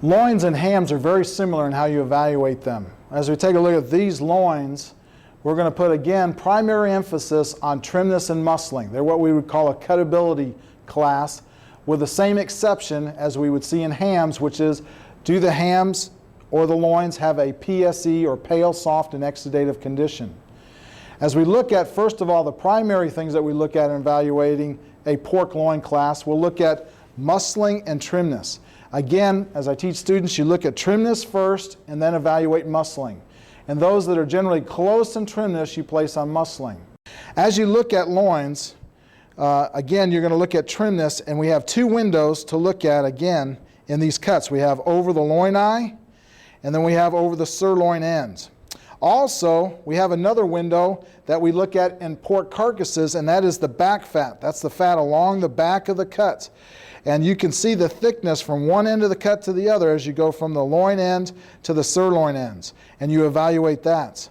Loins and hams are very similar in how you evaluate them. As we take a look at these loins, we're going to put, again, primary emphasis on trimness and muscling. They're what we would call a cutability class, with the same exception as we would see in hams, which is, do the hams or the loins have a PSE, or pale, soft, and exudative condition? As we look at, first of all, the primary things that we look at in evaluating a pork loin class, we'll look at muscling and trimness. Again, as I teach students, you look at trimness first and then evaluate muscling. And those that are generally close in trimness, you place on muscling. As you look at loins, again, you're going to look at trimness, and we have two windows to look at, again, in these cuts. We have over the loin eye, and then we have over the sirloin ends. Also, we have another window that we look at in pork carcasses, and that is the back fat. That's the fat along the back of the cut. And you can see the thickness from one end of the cut to the other as you go from the loin end to the sirloin ends, and you evaluate that.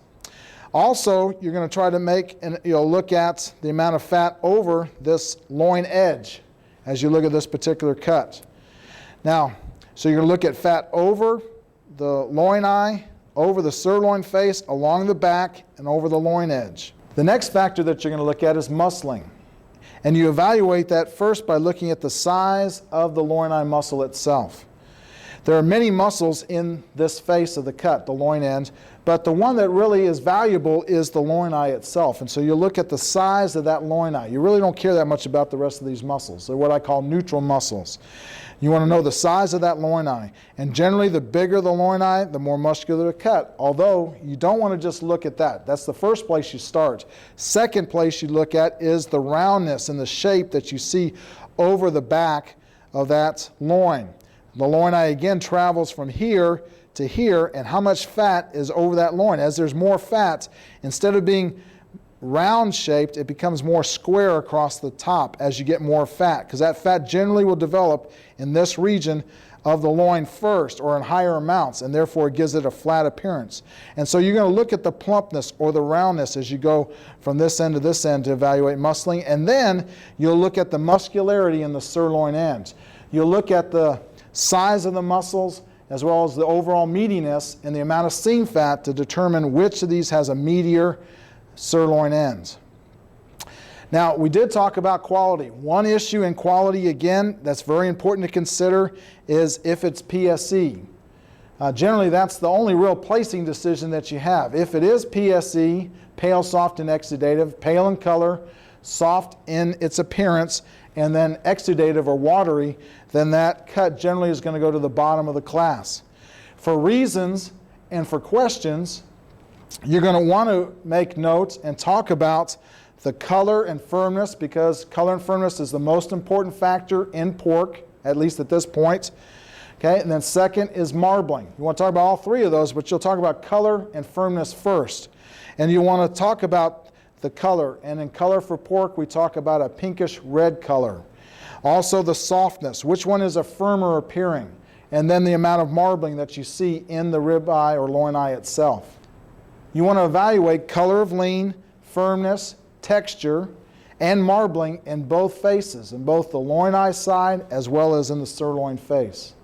Also, you're going to try to make, and you'll look at the amount of fat over this loin edge as you look at this particular cut. Now, so you're going to look at fat over the loin eye, over the sirloin face, along the back, and over the loin edge. The next factor that you're going to look at is muscling. And you evaluate that first by looking at the size of the loin eye muscle itself. There are many muscles in this face of the cut, the loin end, but the one that really is valuable is the loin eye itself. And so you look at the size of that loin eye. You really don't care that much about the rest of these muscles. They're what I call neutral muscles. You want to know the size of that loin eye. And generally, the bigger the loin eye, the more muscular the cut. Although, you don't want to just look at that. That's the first place you start. Second place you look at is the roundness and the shape that you see over the back of that loin. The loin eye, again, travels from here to here, and how much fat is over that loin. As there's more fat, instead of being round shaped, it becomes more square across the top as you get more fat, because that fat generally will develop in this region of the loin first, or in higher amounts, and therefore it gives it a flat appearance. And so you're going to look at the plumpness or the roundness as you go from this end to this end to evaluate muscling, and then you'll look at the muscularity in the sirloin ends. You'll look at the size of the muscles, as well as the overall meatiness and the amount of seam fat to determine which of these has a meatier sirloin ends. Now, we did talk about quality. One issue in quality, again, that's very important to consider is if it's PSE. Generally, that's the only real placing decision that you have. If it is PSE, pale, soft, and exudative, pale in color, soft in its appearance, and then exudative or watery, then that cut generally is going to go to the bottom of the class. For reasons and for questions, you're going to want to make notes and talk about the color and firmness, because color and firmness is the most important factor in pork, at least at this point. Okay, and then second is marbling. You want to talk about all three of those, but you'll talk about color and firmness first. And you want to talk about the color, and in color for pork, we talk about a pinkish red color. Also the softness, which one is a firmer appearing, and then the amount of marbling that you see in the rib eye or loin eye itself. You want to evaluate color of lean, firmness, texture, and marbling in both faces, in both the loin eye side as well as in the sirloin face.